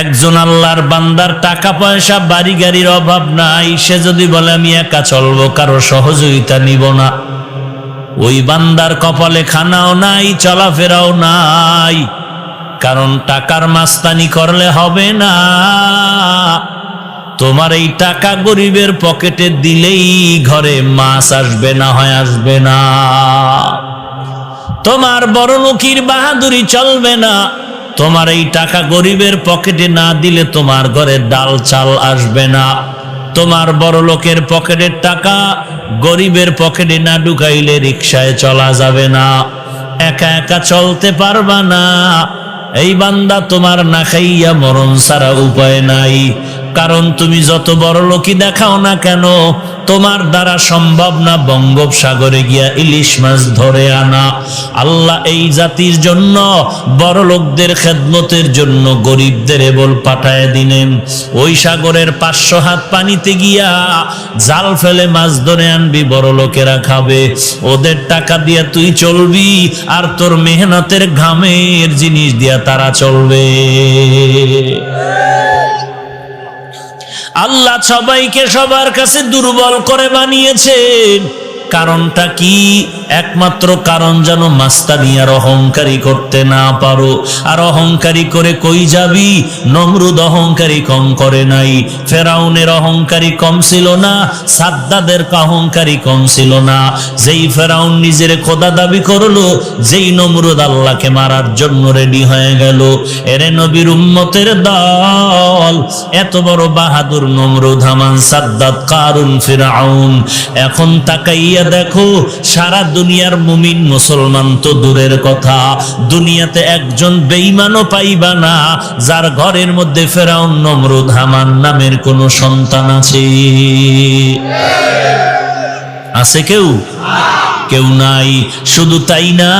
একজন আল্লাহর বান্দার টাকা পয়সা বাড়ি গাড়ির অভাব নাই, সে যদি বলে আমি একা চলবো, কারো সহযোগিতা নিব না, ওই বান্দার কপালে খানাও নাই, চলাফেরাও নাই। কারণ টাকার মাস্তানি করলে হবে না। তোমার এই টাকা গরিবের পকেটে দিলেই ঘরে মাছ আসবে, না হয় আসবে না। তোমার বড়লোকির বাহাদুরি চলবে না। তোমার এই টাকা গরিবের পকেটে না দিলে তোমার ঘরে ডাল চাল আসবে না। তোমার বড়লোকের পকেটের টাকা গরিবের পকেটে না ঢুকাইলে রিকশায় চলা যাবে না, একা একা চলতে পারবা না। এই বান্দা, তোমার না খাইয়া মরণ ছাড়া উপায় নাই। কারণ তুমি যত বড়লোকই দেখাও না কেন, তোমার দ্বারা সম্ভব না বঙ্গোপসাগরে গিয়া ইলিশ মাছ ধরে আনা। আল্লাহ এই জাতির জন্য, বড়লোকদের খেদমতের জন্য গরিবদের এবল পাঠায় দিলেন। ওই সাগরের 500 হাত পানিতে গিয়া জাল ফেলে মাছ ধরে আনবি, বড়লোকেরা খাবে। ওদের টাকা দিয়া তুই চলবি, আর তোর মেহনতের ঘামের জিনিস দিয়া তারা চলবে। আল্লাহ সবাইকে সবার কাছে দুর্বল করে বানিয়েছেন। কারণটা কি? একমাত্র কারণ যেন মাস্তানি আর অহংকারী করতে না পারো। আর অহংকারী করে কই যাবি? নমরুদ অহংকারী কম করে নাই, ফেরাউনের অহংকারী কম ছিল না, সাদ্দাদের অহংকারী কম ছিল না। যেই ফেরাউন নিজের খোদা দাবি করলো, যেই নমরুদ আল্লাহকে মারার জন্য রেডি হয়ে গেল। এরে নবীর উম্মতের দল, এত বড় বাহাদুর নমরুদ, হামান, সাদ্দাত, কারুন, ফিরাউন। এখন তাকাইয়া দেখো, সারা দুনিয়ার মুমিন মুসলমান তো দূরের কথা, দুনিয়াতে একজন বেঈমানও পাইবা না যার ঘরের মধ্যে ফেরাউন, নমরুদ, হামান নামের কোন সন্তান আছে? আছে কেউ? কেউ নাই। শুধু তাই না,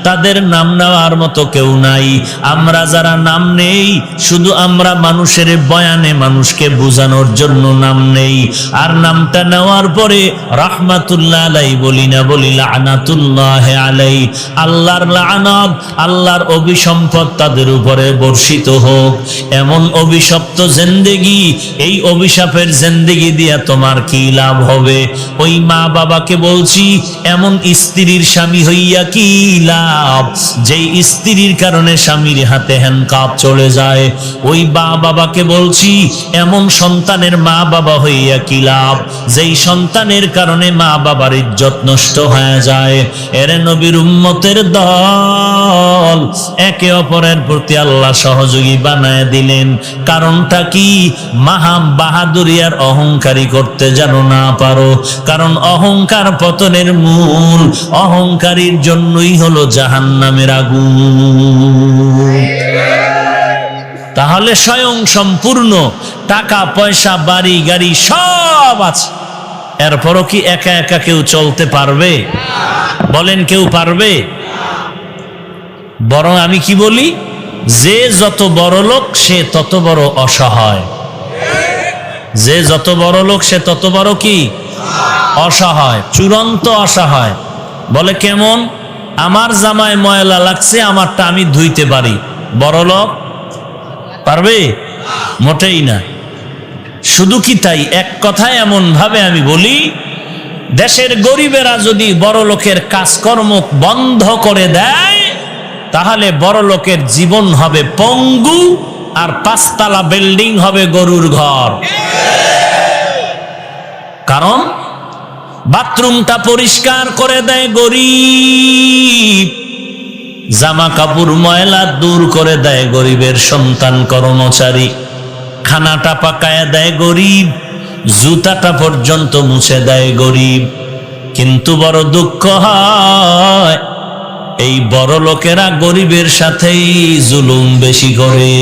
তাদের নাম নেওয়ার মতো কেউ নাই। আমরা যারা নাম নেই, শুধু আমরা মানুষের বয়ানে মানুষকে বোঝানোর জন্য নাম নেই। আর নামটা নেওয়ার পরে রাহমাতুল্লাহ আলাই বলি না, বলি লানাতুল্লাহ আলাই। আল্লাহর লানাত, আল্লাহর অভিসম্পদ তাদের উপরে বর্ষিত হোক। এমন অভিশপ্ত জিন্দেগি, এই অভিশাপের জিন্দেগি দিয়া তোমার কি লাভ হবে? ওই মা বাবাকে বলছি, এমন স্ত্রীর স্বামী হইয়া কি লাভ যেই স্ত্রীর কারণে স্বামীর হাতে হ্যান্ডকাপ চলে যায়? ওই মা বাবাকে বলছি, এমন সন্তানের মা বাবা হইয়া কি লাভ যেই সন্তানের কারণে মা বাবার ইজ্জত নষ্ট হয়ে যায়? এর নবীর উম্মতের দল, একে অপরের প্রতি আল্লাহ সহযোগী বানায় দিলেন। কারণটা কি? মাহা বাহাদুরি আর অহংকারী করতে যেন না পারো। কারণ অহংকার পতনের মূল, অহংকারীর জন্যই হলো জাহান্নামের আগুন। তাহলে স্বয়ং সম্পূর্ণ টাকা পয়সা বাড়ি গাড়ি সব আছে, এরপরও কি একা একা কেউ চলতে পারবে? বলেন, কেউ পারবে? বরং আমি কি বলি, যে যত বড় লোক সে তত বড় অসহায়। যে যত বড় লোক সে তত বড় কি? অসহায়, চূড়ান্ত অসহায়। বলে কেমন? আমার জামায় ময়লা লাগছে, আমারটা আমি ধুইতে পারি। বড় লোক পারবে? মোটেই না। শুধু কি তাই? এক কথায় এমন ভাবে আমি বলি, দেশের গরিবেরা যদি বড় লোকের কাজকর্ম বন্ধ করে দেয়, তাহলে বড় লোকের জীবন হবে পঙ্গু, আর 5 তলা বিল্ডিং হবে গরুর ঘর। কারণ বাথরুমটা পরিষ্কার করে দেয় গরিব, জামা কাপড় ময়লা দূর করে দেয় গরিবের সন্তান কর্মচারী, খানাটা পাকায় দেয় গরিব, জুতাটা পর্যন্ত মুছে দেয় গরিব। কিন্তু বড় দুঃখ হয়, এই বড় লোকেরা গরিবের সাথেই জুলুম বেশি করে।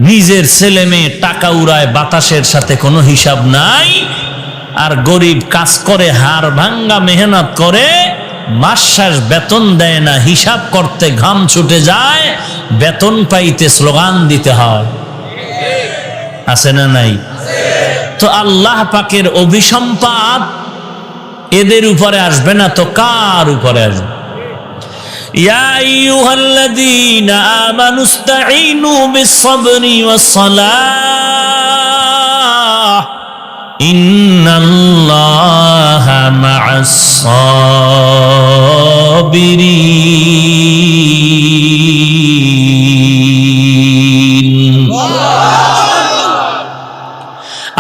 নিজের ছেলে মেয়ে টাকা উড়ায় বাতাসের সাথে কোনো হিসাব নাই, আর গরিব কাজ করে হাড় ভাঙ্গা মেহনত করে, মাস শেষ বেতন দেয় না, হিসাব করতে ঘাম ছুটে যায়, বেতন পাইতে স্লোগান দিতে হয়। আছে না নাই? তো আল্লাহ পাকের অভিসম্পাদ এদের উপরে আসবে না তো কার উপরে আসবে? ইয়া আইয়ুহাল্লাযীনা আমানুস্তাঈনু বিস-সাবরি ওয়াস-সালাহ ইন্নাল্লাহা মা'আস-সাবিরিন।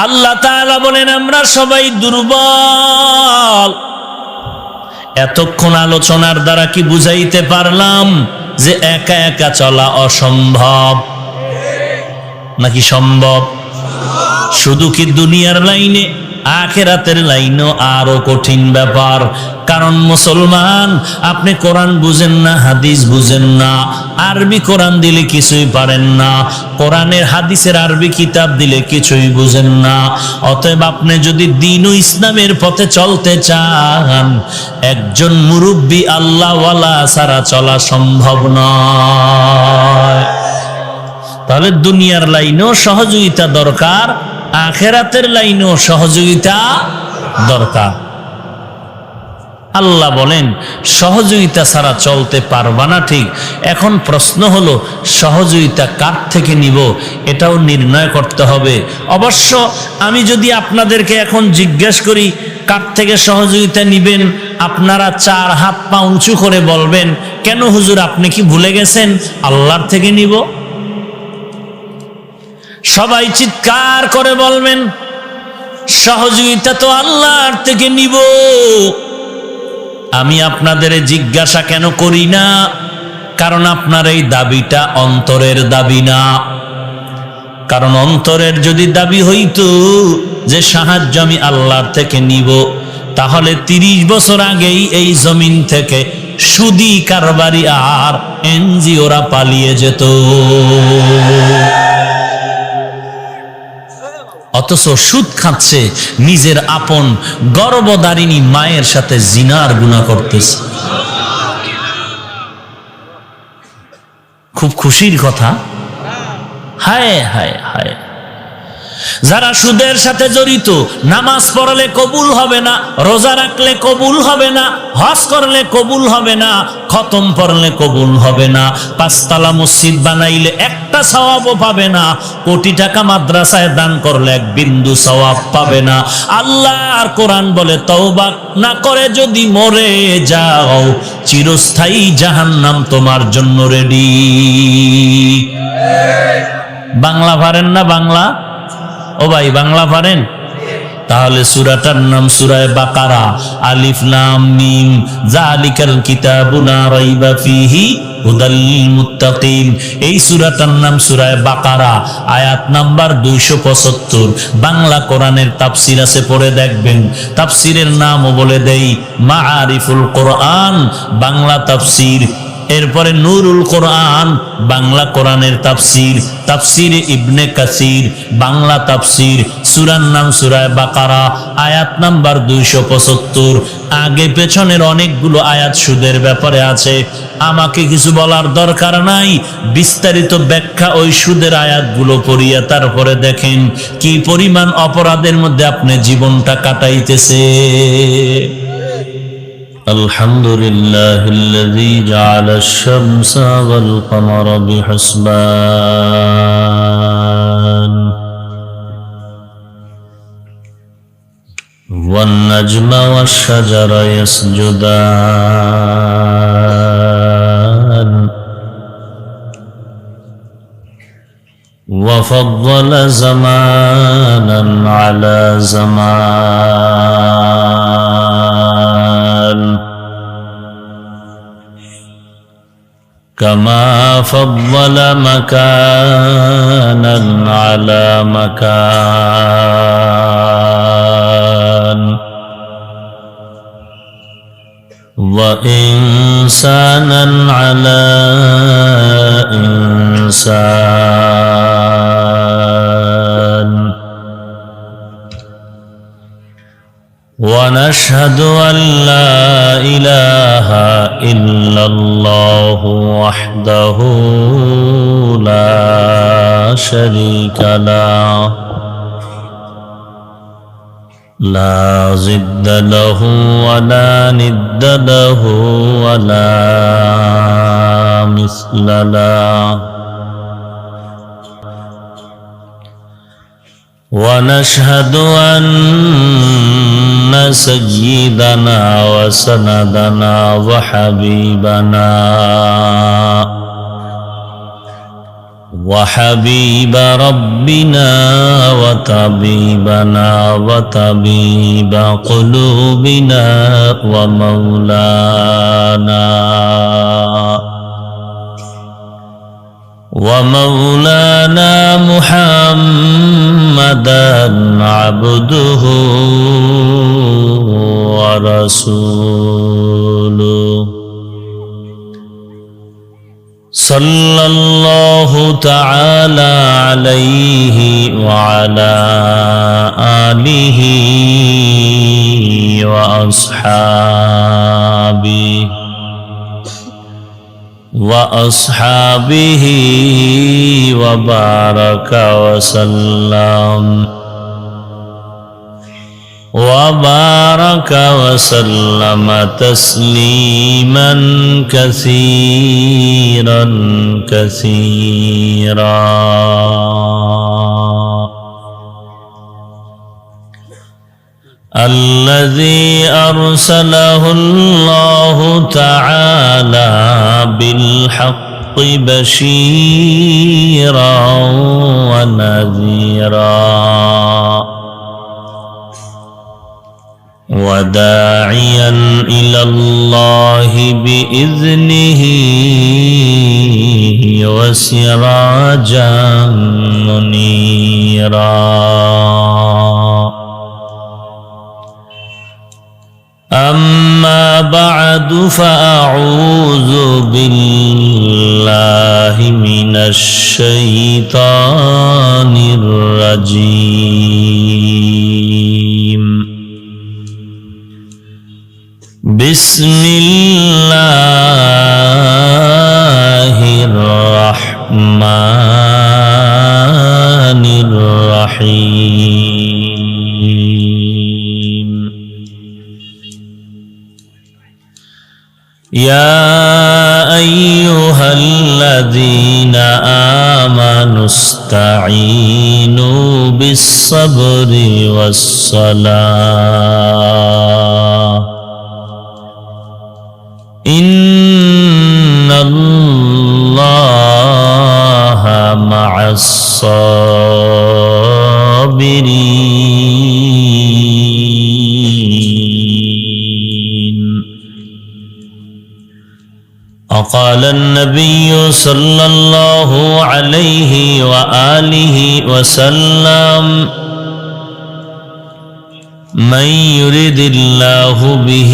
আল্লাহ তাআলা বলেন আমরা সবাই দুর্বল। এতক্ষণ আলোচনার দ্বারা কি বুঝাইতে পারলাম যে একা একা চলা অসম্ভব নাকি সম্ভব? শুধু কি দুনিয়ার লাইনে, আখিরাতের লাইনও আরো কঠিন ব্যাপার। কারণ মুসলমান, আপনি কোরআন বুঝেন না, হাদিস বুঝেন না, আরবি কোরআন দিলে কিছুই পারেন না, কোরআনের হাদিসের আরবি কিতাব দিলে কিছুই বুঝেন না। অতএব আপনি যদি দ্বীন ও ইসলামের পথে চলতে চান, একজন মুরব্বী আল্লাহওয়ালা ছাড়া চলা সম্ভব নয়। তাহলে দুনিয়ার লাইনেও সহযোগিতা দরকার, আখিরাতের লাইনেও সহযোগিতা দরকার। আল্লাহ বলেন সহযোগিতা ছাড়া চলতে পারবা না, ঠিক। এখন প্রশ্ন হলো সহযোগিতা কার থেকে নিব, এটাও নির্ণয় করতে হবে। অবশ্য আমি যদি আপনাদেরকে এখন জিজ্ঞেস করি কার থেকে সহযোগিতা নিবেন, আপনারা চার হাত পা উঁচু করে বলবেন, কেন হুজুর আপনি কি ভুলে গেছেন আল্লাহর থেকে নিব? সবাই চিৎকার করে বলবেন সহযোগিতা তো আল্লাহর থেকে নিব। আমি আপনাদের জিজ্ঞাসা কেন করি না? কারণ আপনার এই দাবিটা অন্তরের দাবি না। কারণ অন্তরের যদি দাবি হইতো যে সাহায্য আমি আল্লাহর থেকে নিব, তাহলে 30 বছর আগেই এই জমিন থেকে সুদী কারবারি আর এনজিওরা পালিয়ে যেত। অথচ সুদ খাচ্ছে, নিজের আপন গর্ভধারিণী মায়ের সাথে জিনার গুনাহ করতেছে। খুব খুশির কথা। হায় হায় হায়, যারা সুদের সাথে জড়িত, নামাজ পড়লে কবুল হবে না, রোজা রাখলে কবুল হবে না, হজ করলে কবুল হবে না, খতম পড়লে কবুল হবে না, 5 তলা মসজিদ বানাইলে একটা সওয়াবও পাবে না, কোটি টাকা মাদ্রাসায় দান করলে 1 বিন্দু সওয়াব পাবে না। আল্লাহর কোরআন বলে তওবা না করে যদি মরে যাও, চিরস্থায়ী জাহান্নাম তোমার জন্য রেডি। বাংলা পারেন না? বাংলা ও ভাই, বাংলা পারেন? তাহলে সূরাটার নাম সূরা বাকারা। আলিফ লাম মিম, যালিকাল কিতাবু লা রাইবা ফীহি হুদাল লিল মুত্তাকিন। এই সূরাটার নাম সূরা বাকারা, আয়াত নাম্বার 275। বাংলা কোরআনের তাফসীর আছে, পড়ে দেখবেন। তাফসীরের নামও বলে দেই, মাআরিফুল কোরআন বাংলা তাফসীর। এরপরে নূরুল কোরআন বাংলা কোরআনের তাফসীর, তাফসীরে ইবনে কাসির বাংলা তাফসীর। সূরার নাম সূরা বাকারা, আয়াত নাম্বার 275। আগে পেছনের অনেকগুলো আয়াত সুদের ব্যাপারে আছে, আমাকে কিছু বলার দরকার নাই। বিস্তারিত ব্যাখ্যা ওই সুদের আয়াতগুলো পড়িয়া তারপরে দেখেন কি পরিমাণ অপরাধের মধ্যে আপনি জীবনটা কাটাইতেছে। আলহামদুলিল্লাহিল্লাযী জাআলাশ শামসা ওয়াল কমারা বিহিসবান ওয়ান নাজমা ওয়াশ শাজারা ইয়াসজুদান ওয়া ফাদ্দালা জামানান আলা জামান كما فضل مكانا على مكان وإنسانا على إنسان ونشهد أن لا إله إلا الله وحده لا شريك له لا ضد له ولا ند له ولا مثل له ونشهد أن سيدنا وسندنا وحبيب ربنا وطبيبنا وطبيب قلوبنا ومولانا محمدا عبده ورسوله صلى الله تعالى عليه وعلى آله وأصحابه وبارك وسلم تسليما كثيرا الذي أرسله الله تعالى بالحق بشيرا ونذيرا وداعيا إلى الله بإذنه وسراجا منيرا أما بعد فأعوذ بالله من الشيطان الرجيم بسم الله الرحمن الرحيم يا أيها الذين آمنوا استعينوا بالصبر والصلاة إن الله مع الصابرين وقال النبي صلى الله عليه وآله وسلم من يرد الله به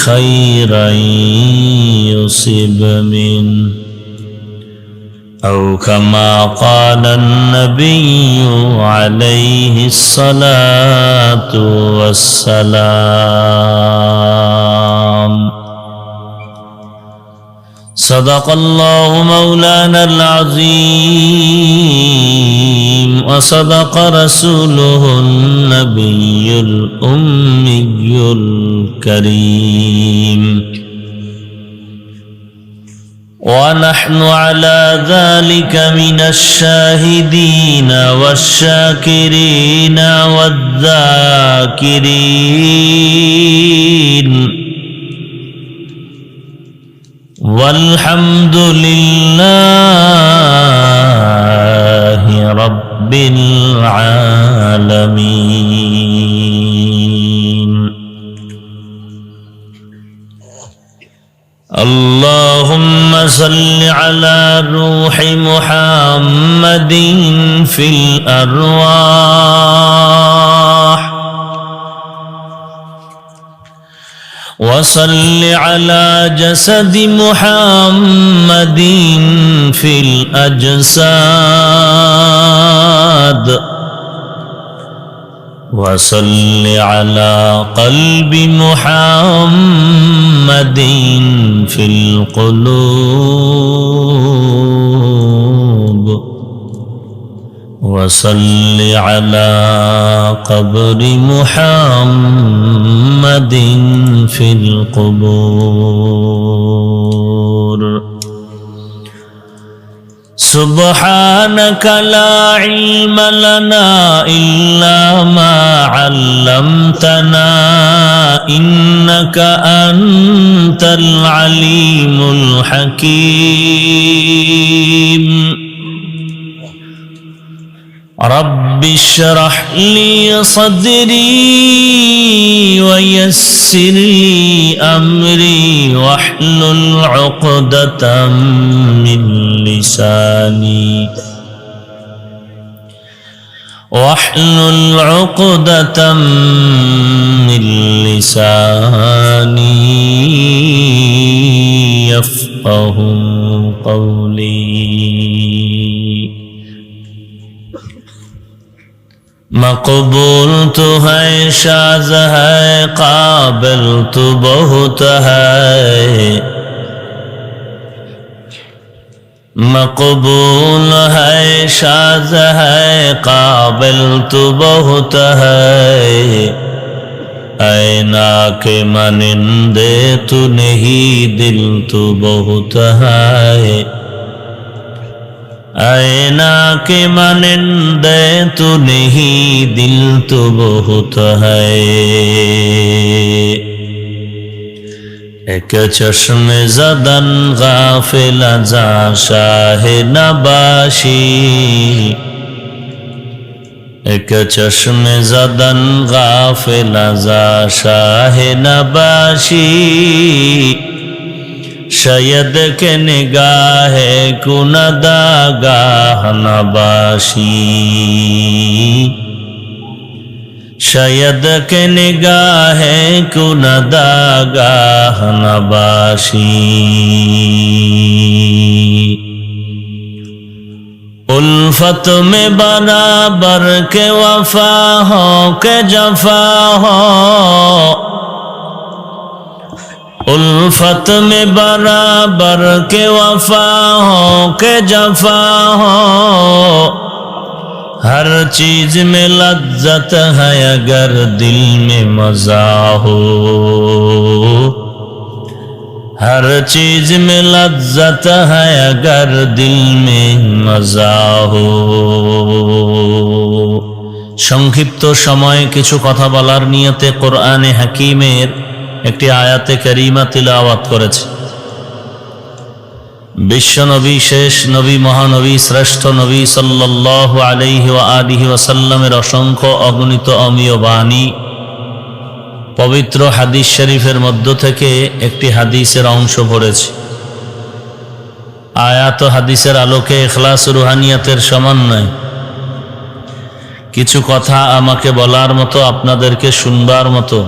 خيرا يصب منه أو كما قال النبي عليه الصلاة والسلام صدق الله مولانا العظيم وصدق رسوله النبي الأمي الكريم ونحن على ذلك من الشاهدين والشاكرين والذاكرين والحمد لله رب العالمين اللهم صل على روح محمد في الأرواح وصل على جسد محمد في الأجساد وصل على قلب محمد في القلوب وصل على قبر محمد في القبور سبحانك لا علم لنا إلا ما علمتنا إنك أنت العليم الحكيم رب اشرح لي صدري ويسر لي أمري واحلل عقدة من لساني يفقه قولي مقبول تو ہے شاز ہے قابل تو بہت ہے مقبول ہے شاز ہے قابل تو بہت ہے اینا کے مانندے تو نہیں دل تو بہت ہے ऐना के मानिंदे तू नहीं दिल तो बहुत है एक चश्मे ज़दन गाफिल जा शाह नबाशी एक चश्मे ज़दन गाफिल जा शाह नबाशी शायद के निगाह कुनदागाह नबाशी शायद के निगाह कुनदागाह नबाशी उल्फत में बराबर के वफा हो के जफा हो उल्फत में बराबर के वफा हो के जफा हो हर चीज में लज्जत है अगर दिल में मजा हो हर चीज में लज्जत है अगर दिल में मजा हो সংক্ষিপ্ত সময়ে কিছু কথা বলার নিয়তে কোরআনে হাকিমের একটি আয়াতে কারিমা তিলাওয়াত করেছে। বিশ্ব নবী শেষ নবী মহানবী শ্রেষ্ঠ নবী সাল্লাল্লাহু আলাইহি ওয়া আলিহি ওয়াসাল্লামের অসংখ্য অগণিত অমীয় বাণী পবিত্র হাদিস শরীফের মধ্য থেকে একটি হাদিসের অংশ পড়েছে। আয়াত ও হাদিসের আলোকে ইখলাস রুহানিয়াতের সমন্বয় কিছু কথা আমাকে বলার মতো আপনাদেরকে শুনবার মতো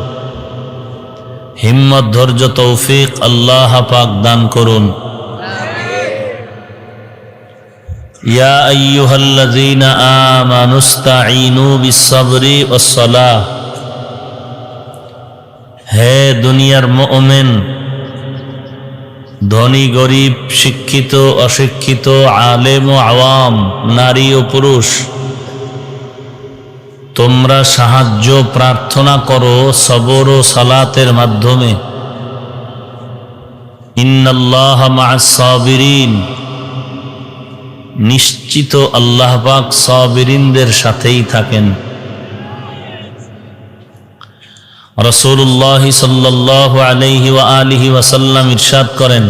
হিম্মত ধৈর্য তৌফিক আল্লাহ পাক দান করুন। ইয়া আইয়ুহাল্লাযীনা আমানুস্তাঈনু বিস-সাবরি ওয়াস-সালাহ হে দুনিয়ার মুমিন ধনী গরিব শিক্ষিত অশিক্ষিত আলেম ও আওয়াম নারী ও পুরুষ তোমরা সাহায্য প্রার্থনা করো সবর ও সালাতের মাধ্যমে ইন্নাল্লাহা মা'আস সাবিরিন নিশ্চিত আল্লাহ পাক সাবিরিনদের সাথেই থাকেন। রাসূলুল্লাহ সাল্লাল্লাহু আলাইহি ওয়া আলিহি ওয়াসাল্লাম ইরশাদ করেন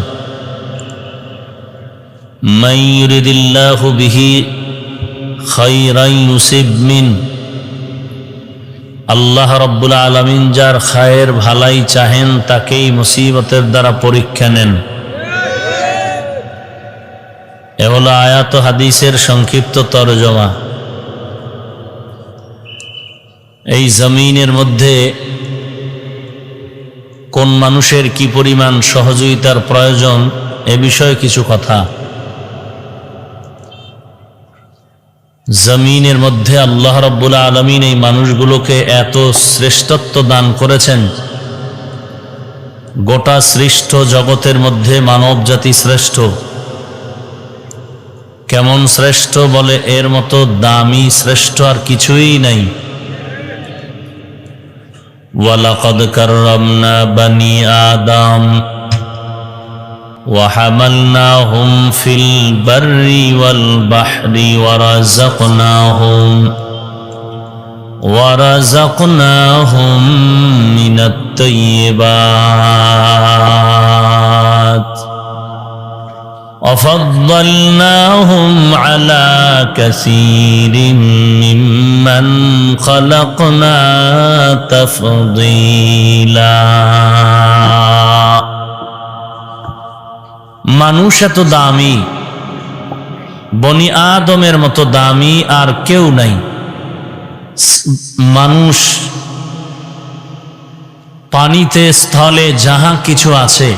মান ইউরিদিল্লাহু বিহি খায়রান ইউসিব মিন আল্লাহ রাব্বুল আলামিন যার খায়ের ভালাই চাহেন তাকেই মুসিবতের দ্বারা পরীক্ষা নেন। এ হলো আয়াত ও হাদিসের সংক্ষিপ্ত তরজমা। এই জমিনের মধ্যে কোন মানুষের কি পরিমাণ সহযোগিতার প্রয়োজন এ বিষয়ে কিছু কথা। জমিনের মধ্যে আল্লাহ রাব্বুল আলামিন এই মানুষগুলোকে এত শ্রেষ্ঠত্ব দান করেছেন, গোটা সৃষ্ট জগতের মধ্যে মানব জাতি শ্রেষ্ঠ। কেমন শ্রেষ্ঠ বলে, এর মতো দামি শ্রেষ্ঠ আর কিছুই নাই। ওয়ালাকাদ কাররামনা বানি আদম وحملناهم في البر والبحر ورزقناهم من الطيبات وفضلناهم على كثير ممن خلقنا تفضيلا মানুষ এত দামি, বনি আদমের মতো দামি আর কেউ নাই। মানুষ পানিতে স্থলে যাহা কিছু আছে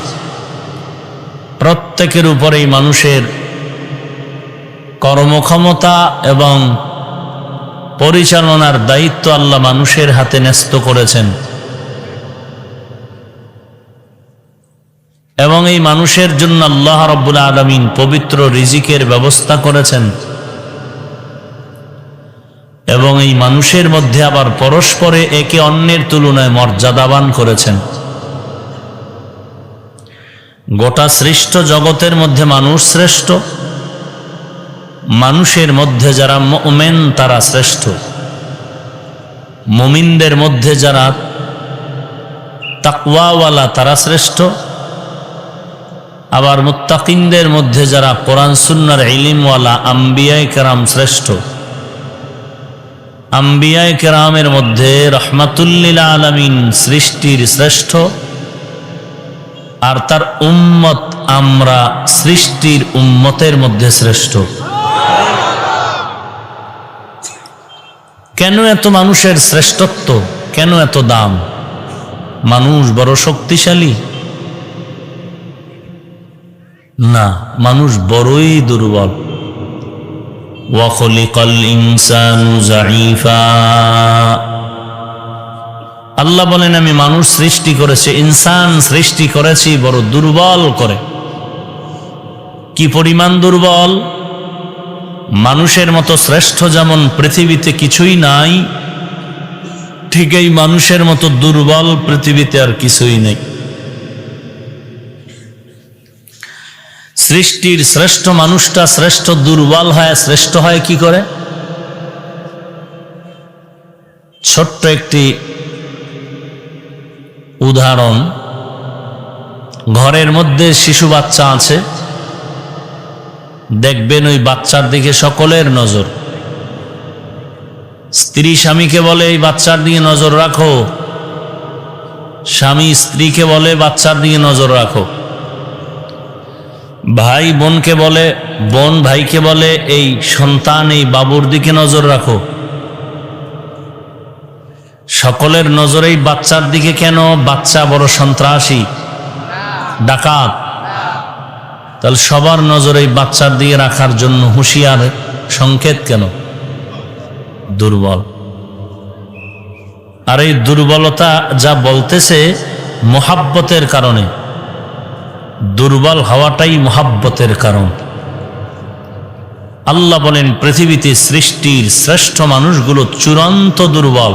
প্রত্যেকের উপরেই মানুষের কর্মক্ষমতা এবং পরিচালনার দায়িত্ব আল্লাহ মানুষের হাতে ন্যস্ত করেছেন এবং এই মানুষের জন্য আল্লাহ রাব্বুল আলামিন পবিত্র রিজিকের ব্যবস্থা করেছেন এবং এই মানুষের মধ্যে আবার পরস্পরে একে অন্যের তুলনায় মর্যাদাবান করেছেন। গোটা সৃষ্ট জগতের মধ্যে মানুষ শ্রেষ্ঠ, মানুষের মধ্যে যারা মুমিন তারা শ্রেষ্ঠ, মুমিনদের মধ্যে যারা তাকওয়াওয়ালা তারা শ্রেষ্ঠ, আবার মুত্তাকিনদের মধ্যে যারা কোরআন সুন্নাহর ইলমওয়ালা আম্বিয়ায়ে কেরাম শ্রেষ্ঠ। আম্বিয়ায়ে কেরামের মধ্যে রাহমাতুল লিল আলামিন সৃষ্টির শ্রেষ্ঠ, আর তার উম্মত আমরা সৃষ্টির উম্মতের মধ্যে শ্রেষ্ঠ। কেন এত মানুষের শ্রেষ্ঠত্ব, কেন এত দাম? মানুষ বড় শক্তিশালী? না, মানুষ বড়ই দুর্বল। ওয়া খুলিকাল ইনসানু যায়ীফা, আল্লাহ বলেন আমি মানুষ সৃষ্টি করেছি, ইনসান সৃষ্টি করেছি বড় দুর্বল করে। কি পরিমাণ দুর্বল? মানুষের মতো শ্রেষ্ঠ যেমন পৃথিবীতে কিছুই নাই, ঠিক এই মানুষের মতো দুর্বল পৃথিবীতে আর কিছুই নেই। সৃষ্টির শ্রেষ্ঠ মানুষটা শ্রেষ্ঠ দুর্বল হয়, শ্রেষ্ঠ হয় কি করে? ছোট্ট একটি উদাহরণ, ঘরের মধ্যে শিশু বাচ্চা আছে, দেখবেন ওই বাচ্চার দিকে সকলের নজর। স্ত্রী স্বামীকে বলে এই বাচ্চার দিকে নজর রাখো, স্বামী স্ত্রীকে বলে বাচ্চার দিকে নজর রাখো, ভাই বোনকে বলে, বোন ভাইকে বলে এই সন্তান এই বাবুর দিকে নজর রাখো। সকলের নজরেই বাচ্চার দিকে। কেন? বাচ্চা বড় সন্ত্রাসী, ডাকাত। তাহলে সবার নজরেই বাচ্চার দিকে রাখার জন্য হুঁশিয়ার সংকেত কেন? দুর্বল। আর এই দুর্বলতা যা বলতেছে মুহাব্বতের কারণে, দুর্বল হওয়াটাই মুহাব্বতের কারণ। আল্লাহ বলেন পৃথিবীতে সৃষ্টির শ্রেষ্ঠ মানুষগুলো চূড়ান্ত দুর্বল।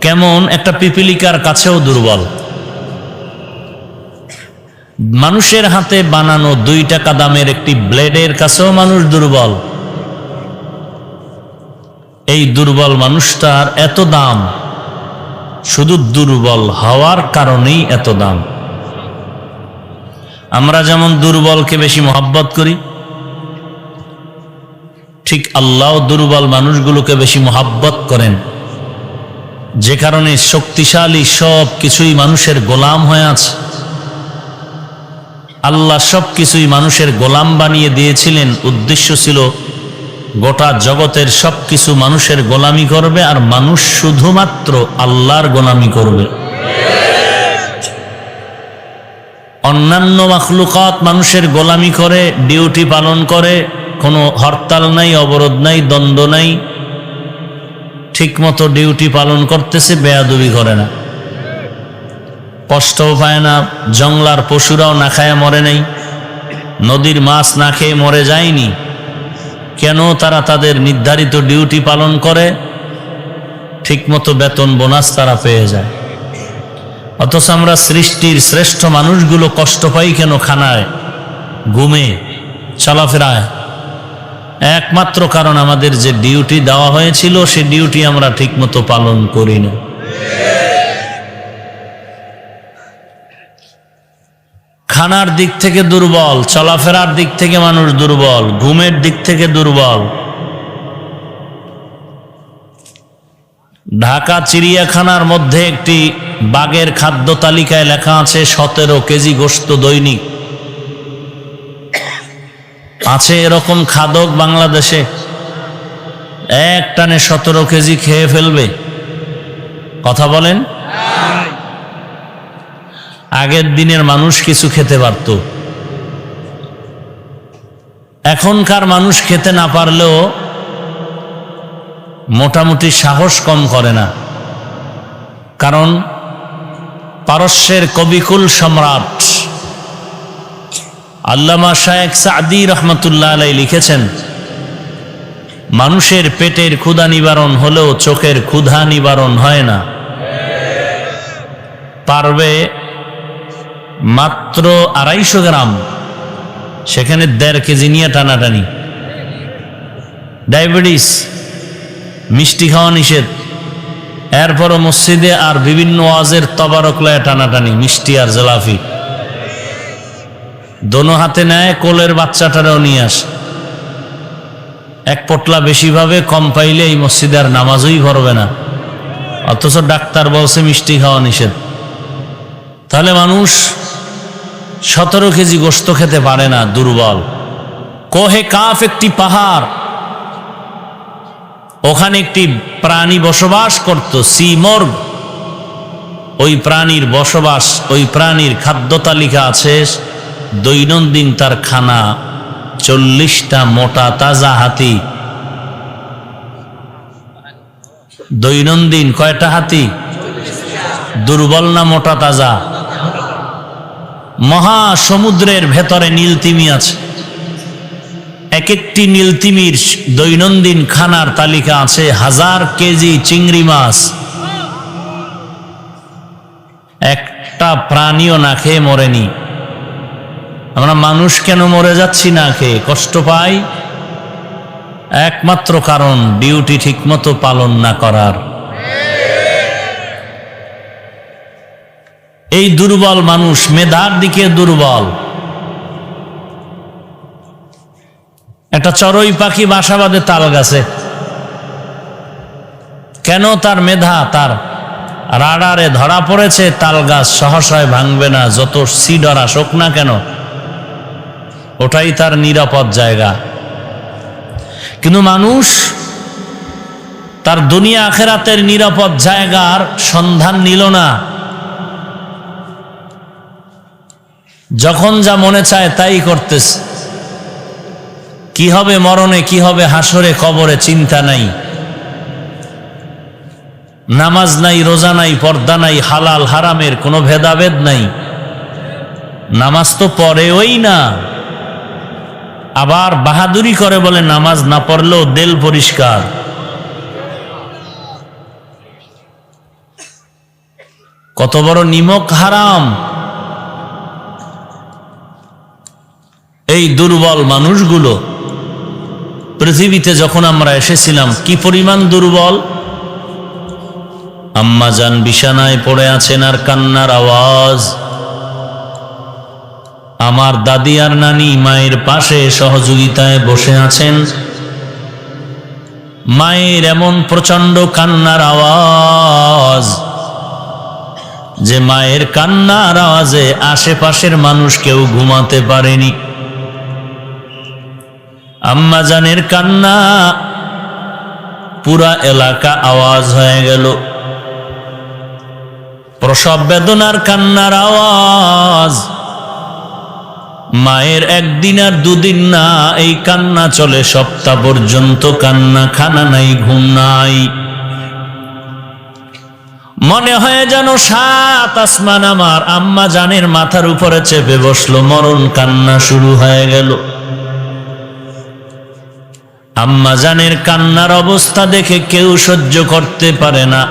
কেমন? একটা পিপিলিকার কাছেও দুর্বল। মানুষের হাতে বানানো 2 টাকা দামের একটি ব্লেডের কাছেও মানুষ দুর্বল। এই দুর্বল মানুষটার এত দাম, শুধু দুর্বল হওয়ার কারণেই এত দাম। আমরা যেমন দুর্বলকে বেশি মহব্বত করি, ঠিক আল্লাহ দুর্বল মানুষগুলোকে বেশি মহব্বত করেন, যে কারণে শক্তিশালী সব কিছুই মানুষের গোলাম হয়ে আছে। আল্লাহ সব কিছুই মানুষের গোলাম বানিয়ে দিয়েছিলেন, উদ্দেশ্য ছিল গোটা জগতের সব কিছু মানুষের গোলামি করবে আর মানুষ শুধুমাত্র আল্লাহর গোলামি করবে। অন্যান্য মাখলুকাত মানুষের গোলামি করে, ডিউটি পালন করে, কোনো হরতাল নাই, অবরোধ নাই, দ্বন্দ্ব নাই, ঠিক মতো ডিউটি পালন করতেছে, বেয়াদবি করে না, কষ্টও পায় না। জংলার পশুরাও না খায় মরে নাই, নদীর মাছ না খেয়ে মরে যায়নি। কেন? তারা তাদের নির্ধারিত ডিউটি পালন করে, ঠিক মতো বেতন বোনাস তারা পেয়ে যায়। অথচ আমরা সৃষ্টির শ্রেষ্ঠ মানুষগুলো কষ্ট পাই কেন? খানায়, ঘুমে, চলাফেরায়। একমাত্র কারণ আমাদের যে ডিউটি দেওয়া হয়েছিল সে ডিউটি আমরা ঠিকমতো পালন করি না। খানার দিক থেকে দুর্বল, চলাফেরার দিক থেকে মানুষ দুর্বল, ঘুমের দিক থেকে দুর্বল। ঢাকা চিড়িয়াখানার মধ্যে একটি বাঘের খাদ্য তালিকায় লেখা আছে 17 কেজি গোশত দৈনিক। আছে এরকম খাদক বাংলাদেশে? এক টানে 17 কেজি খেয়ে ফেলবে? কথা বলেন। আগের দিনের মানুষ কিছু খেতে পারত, এখনকার মানুষ খেতে না পারলেও মোটামুটি সাহস কম করে না। কারণ পারস্যের কবিকুল সম্রাট আল্লামা শায়েখ সাদি রহমতুল্লাহ আলাইহি লিখেছেন, মানুষের পেটের ক্ষুধা নিবারণ হলেও চোখের ক্ষুধা নিবারণ হয় না। পারবে মাত্র 250 গ্রাম, সেখানে 1.5 কেজি নিয়ে টানাটানি। ডায়াবেটিস, মিষ্টি খাওয়া নিষেধ, এরপরও মসজিদে আর বিভিন্ন ওয়াজের তবারকলায় টানাটানি, মিষ্টি আর জলাফি। দোনো হাতে নেয়, কোলের বাচ্চাটারেও নিয়ে আসে। এক পটলা বেশি ভাবে, কম পাইলে এই মসজিদে আর নামাজই পড়বে না, অথচ ডাক্তার বলছে মিষ্টি খাওয়া নিষেধ। তাহলে মানুষ 17 কেজি গোশত খেতে পারে না, দুর্বল। কোহে কাফ একটি পাহাড়, ওখানে একটি প্রাণী বসবাস করত, সি মর্গ। ওই প্রাণীর বসবাস, ওই প্রাণীর খাদ্য তালিকা আছে, দৈনন্দিন তার খানা 40টা মোটা তাজা হাতি। দৈনন্দিন কয়টা হাতি? দুর্বল না মোটা তাজা? মহাসমুদ্রের ভেতরে নীলতিমি আছে, এক একটি নীলতিমির দৈনন্দিন খানার তালিকা আছে 1000 কেজি চিংড়ি মাছ। একটা প্রাণীও না খেয়ে মরেনি। আমরা মানুষ কেন মরে যাচ্ছি না খেয়ে, কষ্ট পাই? একমাত্র কারণ ডিউটি ঠিকমতো পালন না করার। এই দুর্বল মানুষ মেধার দিকে দুর্বল। একটা চড়ুই পাখি বাসা বাঁধে তাল গাছে, কেন? তার মেধা, তার রাডারে ধরা পড়েছে তাল গাছ সহসায় ভাঙবে না, যত সিডর আসুক না কেন, ওটাই তার নিরাপদ জায়গা। কিন্তু মানুষ তার দুনিয়া আখেরাতের নিরাপদ জায়গার সন্ধান নিল না। যখন যা মনে চায় তাই করতেছে। কি হবে মরণে, কি হবে হাসরে কবরে চিন্তা নাই। নামাজ নাই, রোজা নাই, পর্দা নাই, হালাল হারামের কোনো ভেদাভেদ নাই। নামাজ তো পড়েওই না, আবার বাহাদুরি করে বলে নামাজ না পড়লেও দিল পরিষ্কার। কত বড় নিমক হারাম! এই দুর্বল মানুষগুলো পৃথিবীতে যখন আমরা এসেছিলাম কি পরিমাণ দুর্বল। আম্মা জান বিছানায় পড়ে আছেন আর কান্নার আওয়াজ। আমার দাদি আর নানি মায়ের পাশে সহযোগিতায় বসে আছেন। মায়ের এমন প্রচন্ড কান্নার আওয়াজ যে মায়ের কান্নার আওয়াজে আশেপাশের মানুষ কেউ ঘুমাতে পারেনি। আম্মা জানের কান্না পুরা এলাকা আওয়াজ হয়ে গেল। প্রসব বেদনার কান্নার আওয়াজ। মায়ের একদিন আর দুদিন না, এই কান্না চলে সপ্তাহ পর্যন্ত। কান্না, খানা নাই, ঘুম নাই। মনে হয় যেন 7 আসমান আমার আম্মা জানের মাথার উপরে চেপে বসলো। মরণ কান্না শুরু হয়ে গেল। আম্মা জানের কান্নার অবস্থা দেখে কেউ সহ্য করতে পারে না।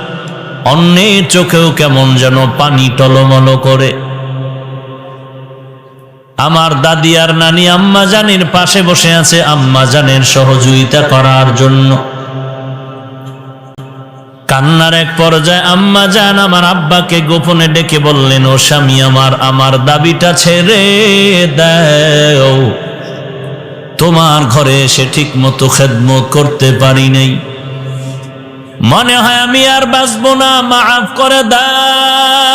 অন্যের চোখেও কেমন যেন পানি টলমল করে। আমার দাদি আর নানি আম্মা জানের পাশে বসে আছে আম্মা জানের সহযোগিতা করার জন্য। কান্নার এক পর্যায়ে আম্মা জান আমার আব্বাকে গোপনে ডেকে বললেন, ও স্বামী আমার, আমার দাবিটা ছেড়ে দাও, তোমার ঘরে এসে ঠিক মতো খেদমত করতে পারি নাই, মনে হয় আমি আর বাঁচবো না, মাফ করে দাও।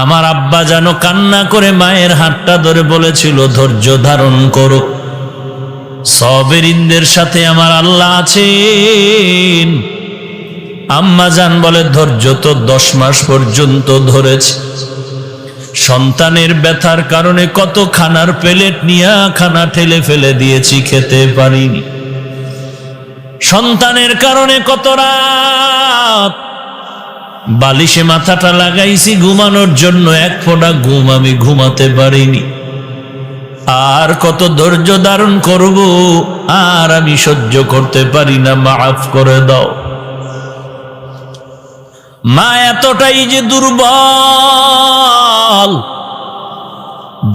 আমার আব্বা যেন কান্না করে মায়ের হাতটা ধরে বলেছিল, ধৈর্য ধারণ করো, সাবিরিনদের সাথে আমার আল্লাহ আছেন। আম্মা জান বলে, ধৈর্য তো 10 মাস পর্যন্ত ধরেছে, সন্তানের ব্যথার কারণে কত খানার প্লেট নিয়ে খানা ঠেলে ফেলে দিয়েছি, খেতে পারিনি, সন্তানের কারণে কত রাত বালিশে মাথাটা লাগাইছি ঘুমানোর জন্য, এক ফোঁটা ঘুম আমি ঘুমাতে পারিনি, আর কত ধৈর্য ধারণ করব, আর আমি সহ্য করতে পারি না, মাফ করে দাও। মা এতটাই যে দুর্বল,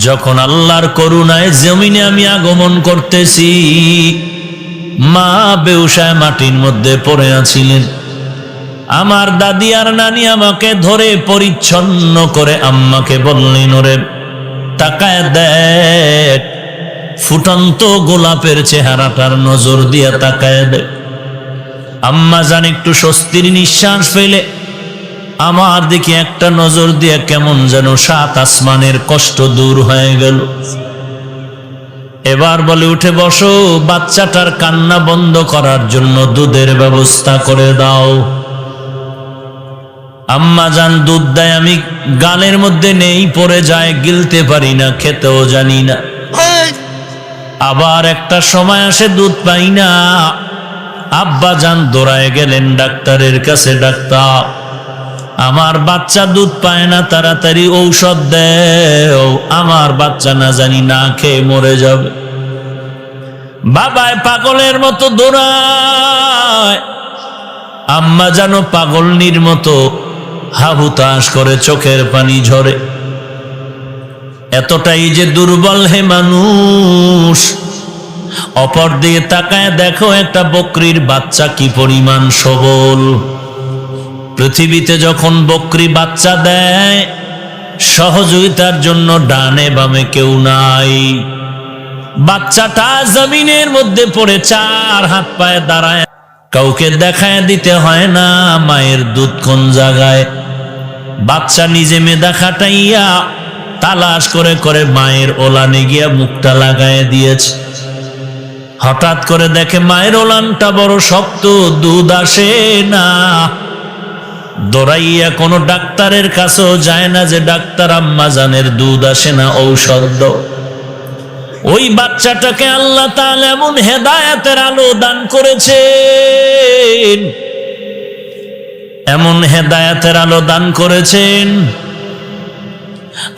যখন আল্লাহর করুণায় জমিনে আমি আগমন করতেছি, মা বেউসায় মাটির মধ্যে পড়ে আছিলেন। আমার দাদি আর নানি আমাকে ধরে পরিচ্ছন্ন করে আম্মাকে বললেন, ওরে তাকায় দেখ, ফুটন্ত গোলাপের চেহারাটার নজর দিয়া তাকায় দেখ। আম্মা জান একটু স্বস্তির নিঃশ্বাস ফেলে আমার দিকে একটা নজর দিয়ে কেমন যেন 7 আসমানের কষ্ট দূর হয়ে গেল। এবার বলে, উঠে বসো, বাচ্চাটার কান্না বন্ধ করার জন্য দুধের ব্যবস্থা করে দাও। আম্মা জান দুধ দেয়, আমি গালের মধ্যে নেই, পড়ে যায়, গিলতে পারি না, খেতেও জানি না। আবার একটা সময় আসে দুধ পাই না, আব্বা জান দৌড়ায় গেলেন ডাক্তারের কাছে, ডাক্তার আমার বাচ্চা দুধ পায় না, তাড়াতাড়ি ঔষধ দেও, আমার বাচ্চা না জানি না খেয়ে মরে যাবে। বাবায় পাগলের মতো দৌড়ায়, আম্মা জানো পাগলনির মতো হাহুতাশ করে, চোখের পানি ঝরে। এতটাই যে দুর্বল হে মানুষ। অপর দিকে তাকায় দেখো একটা বকরির বাচ্চা কি পরিমাণ সবল। পৃথিবীতে যখন বকরি বাচ্চা দেয়, সহযোগিতার জন্য ডানে বামে কেউ নাই। বাচ্চাটা জমিনের মধ্যে পড়ে 4 হাত পায়ে দাঁড়ায়, কাউকে দেখায় দিতে হয় না মায়ের দুধ কোন জায়গায়। বাচ্চা নিজে মেধা খাটাইয়া তালাশ করে করে মায়ের ওলানে গিয়া মুখটা লাগায় দিয়েছে। হঠাৎ করে দেখে মায়ের ওলানটা বড় শক্ত, দুধ আসে না। দৌড়াইয়া কোনো ডাক্তারের কাছেও যায় না যে ডাক্তার আম্মা জানের দুধ আসে না, ঔষধ দাও। ওই বাচ্চাটাকে আল্লাহ তাআলা এমন হেদায়েতের আলো দান করেছেন, এমন হেদায়েতের আলো দান করেছেন।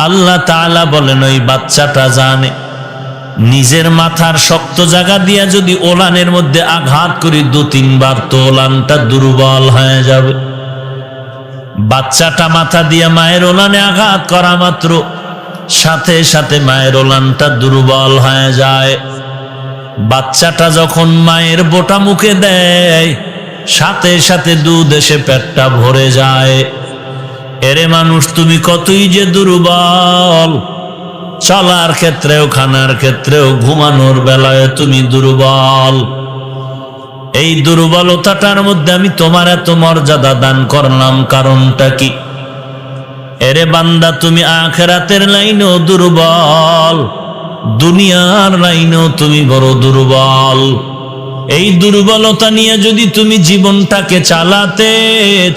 আল্লাহ তাআলা বলেন, ওই বাচ্চাটা জানে নিজের মাথার শক্ত জায়গা দিয়া যদি ওলানের মধ্যে আঘাত করি 2-3 বার, তো ওলানটা দুর্বল হয়ে যাবে। বাচ্চাটা মাথা দিয়া মায়ের ওলানে আঘাত করা মাত্র সাথে সাথে মায়ের ওলানটা দুর্বল হয়ে যায়। বাচ্চাটা যখন মায়ের বোটা মুখে দেয়, সাথে সাথে দুধ এসে পেটটা ভরে যায়। এরে মানুষ, তুমি কতই যে দুর্বল। চলার ক্ষেত্রেও, খানার ক্ষেত্রেও, ঘুমানোর বেলায় তুমি দুর্বল। এই দুর্বলতাটার মধ্যে আমি তোমার এত মর্যাদা দান করলাম, কারণটা কি? এরে বান্দা, তুমি আখিরাতের লাইনেও দুর্বল, দুনিয়ার লাইনেও তুমি বড় দুর্বল। এই দুর্বলতা নিয়ে যদি তুমি জীবনটাকে চালাতে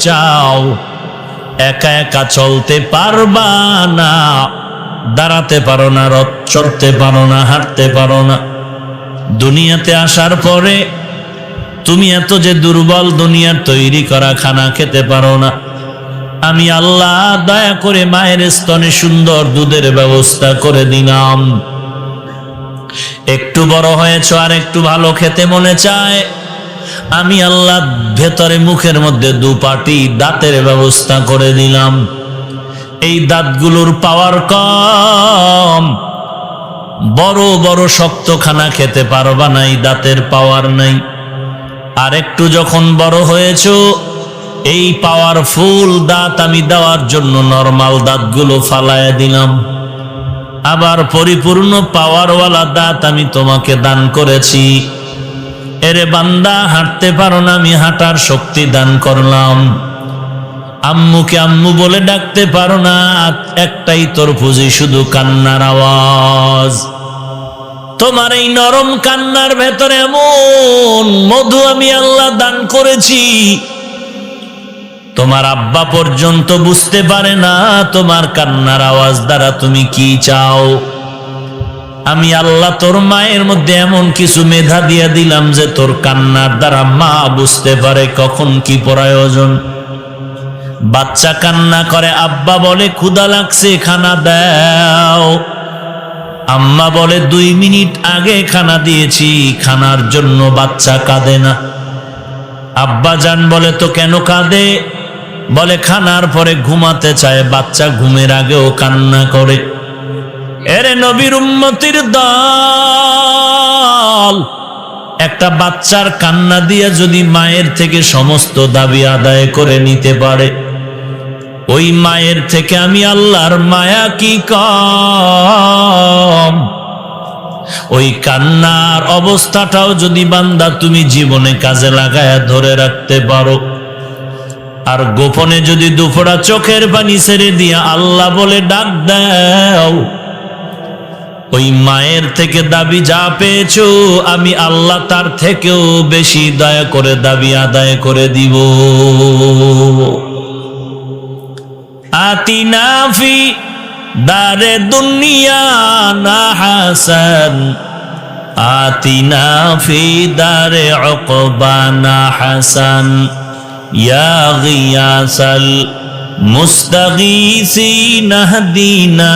চাও, একা একা চলতে পারবা না, দাঁড়াতে পারো না, রথ চড়তে পারো না, হাঁটতে পারো না। দুনিয়াতে আসার পরে তুমি এত যে দুর্বল, দুনিয়ার তৈরি করা খানা খেতে পারো না। আমি আল্লাহ দয়া করে মায়ের স্তনে সুন্দর দুধের ব্যবস্থা করে দিলাম। একটু বড় হয়েছ, আর একটু ভালো খেতে মনে চায়, আমি আল্লাহ ভেতরে মুখের মধ্যে দুপাটি দাঁতের ব্যবস্থা করে দিলাম। এই দাঁতগুলোর পাওয়ার কম, বড় বড় শক্ত খানা খেতে পারবা না, এই দাঁতের পাওয়ার নাই। আর একটু যখন বড় হয়েছো, এই পাওয়ারফুল দাঁত আমি দেওয়ার জন্য নরমাল দাঁতগুলো ফালায়া দিলাম। আবার পরিপূর্ণ পাওয়ারওয়ালা দাঁত আমি তোমাকে দান করেছি। এরে বান্দা, হাঁটতে পারো না, আমি হাঁটার শক্তি দান করলাম। আম্মুকে আম্মু বলে ডাকতে পারো না, একটাই তোর পুঁজি, শুধু কান্নার আওয়াজ। তোমার এই নরম কান্নার ভেতরে এমন মধু আমি আল্লাহ দান করেছি, তোমার আব্বা পর্যন্ত বুঝতে পারে না তোমার কান্নার আওয়াজ দ্বারা তুমি কি চাও। আমি আল্লাহ তোর মায়ের মধ্যে এমন কিছু মেধা দিয়া দিলাম যে তোর কান্নার দ্বারা মা বুঝতে পারে কখন কি প্রয়োজন। বাচ্চা কান্না করে, আব্বা বলে ক্ষুধা লাগছে, খানা দাও। আম্মা বলে 2 মিনিট আগে খানা দিয়েছি, খানার জন্য বাচ্চা কাঁদে না। আব্বা জান বলে তো কেন কাঁদে? বলে খানার পরে ঘুমাতে চায়, বাচ্চা ঘুমের আগেও কান্না করে। এরে নবীর উম্মতির দল, একটা বাচ্চার কান্না দিয়ে যদি মায়ের থেকে সমস্ত দাবি আদায় করে নিতে পারে, ওই মায়ের থেকে আমি আল্লাহর মায়া কি কম। ওই কান্নার অবস্থাটাও যদি বান্দা তুমি জীবনে কাজে লাগায়া ধরে রাখতে পারো, আর গোপনে যদি দুফোড়া চোখের পানি ছেড়ে দিয়া আল্লাহ বলে ডাক দাও, ওই মায়ের থেকে দাবি যা পেয়েছো আমি আল্লাহ তার থেকেও বেশি দয়া করে দাবি আদায় করে দিব। আতিনা ফি দারে দুনিয়া না হাসান, আতিনা ফি দারে উকবা না হাসান, ইয়া গিয়াসাল মুস্তাগীসিন হদিনা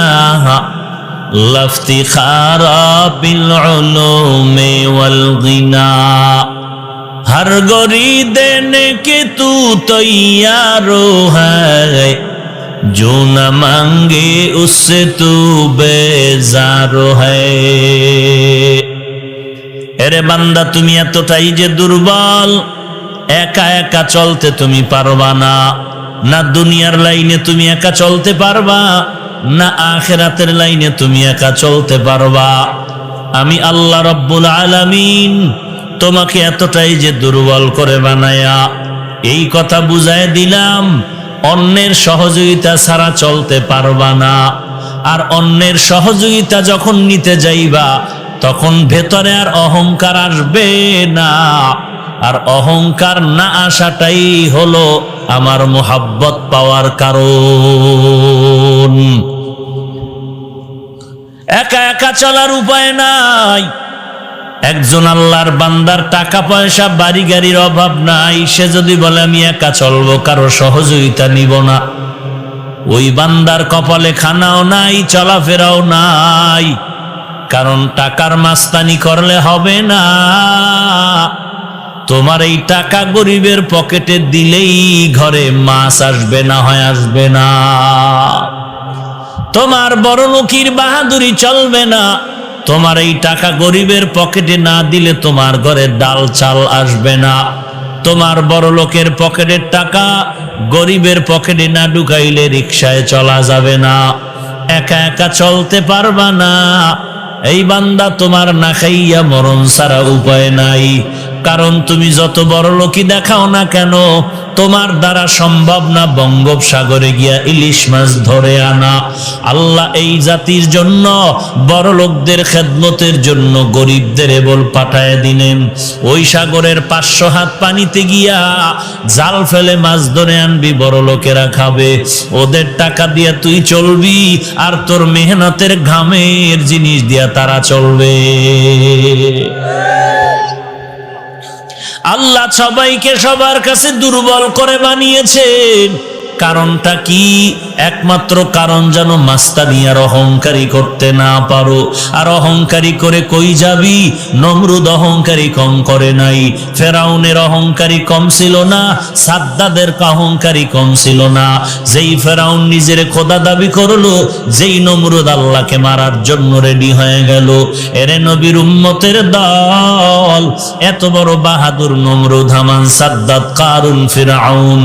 লফতিখারা বিল উলুমি ওয়াল গিনা। हर गोरी देने के तू तैयार है, जो न मांगे उससे तू बेजार है। এরে বান্দা, তুমি এতটাই যে দুর্বল, একা একা চলতে তুমি পারবা না। না দুনিয়ার লাইনে তুমি একা চলতে পারবা, না আখিরাতের লাইনে তুমি একা চলতে পারবা। আমি আল্লাহ রব্বুল আলামিন তোমাকে এতটাই যে দুর্বল করে বানায়া এই কথা বুঝায় দিলাম, অন্যের সহযোগিতা ছাড়া চলতে পারবা না। আর অন্যের সহযোগিতা যখন নিতে যাইবা, তখন ভেতরে আর অহংকার আসবে না। আর অহংকার না আসাটাই হলো আমার মোহাব্বত পাওয়ার কারণ। একা একা চলার উপায় নাই। একজন আল্লাহর বান্দার টাকা পয়সা বাড়ি গাড়ির অভাব নাই, সে যদি বলে আমি একা চলবো, কারো সহযোগিতা নিব না, ওই বান্দার কপালে খানাও নাই, চলাফেরাও নাই। কারণ টাকার মাস্তানি করলে হবে না। তোমার এই টাকা গরিবের পকেটে দিলেই ঘরে মাছ আসবে না, হয় আসবে না। তোমার বড়লোকির বাহাদুরি চলবে না। তোমার এই টাকা গরিবের পকেটে না দিলে তোমার ঘরে ডাল চাল আসবে না। তোমার বড় লোকের পকেটের টাকা গরিবের পকেটে না ঢুকাইলে রিকশায় চলা যাবে না, একা একা চলতে পারবা না। এই বান্দা, তোমার না খাইয়া মরণ ছাড়া উপায় নাই। কারণ তুমি যত বড় লোকই দেখাও না কেন, তোমার দ্বারা সম্ভব না বঙ্গোপসাগরে গিয়া ইলিশ মাছ ধরে আনা। আল্লাহ এই জাতির জন্য, বড় লোকদের খেদমতের জন্য গরিবদের এবল পাঠায় দিলেন। ওই সাগরের 500 হাত পানিতে গিয়া জাল ফেলে মাছ ধরে আনবি, বড় লোকেরা খাবে। ওদের টাকা দিয়া তুই চলবি, আর তোর মেহনতের ঘামের জিনিস দিয়া তারা চলবে। আল্লাহ সবাইকে সবার কাছে দুর্বল করে বানিয়েছেন। কারণটা কি? একমাত্র কারণ যেন মাস্তানিয়ার অহংকারী করতে না পারো। আর অহংকারী করে কই যাবি? নমরুদ অহংকারী কম করে নাই, ফেরাউনের অহংকারী কম ছিল না, সাদ্দাদের অহংকারী কম ছিল না। যেই ফেরাউন নিজের খোদা দাবি করলো, যেই নমরুদ আল্লাহকে মারার জন্য রেডি হয়ে গেল। এরে নবীর উম্মতের দল, এত বড় বাহাদুর নমরুদ, হামান, সাদ্দাত, কারুন, ফিরাউন।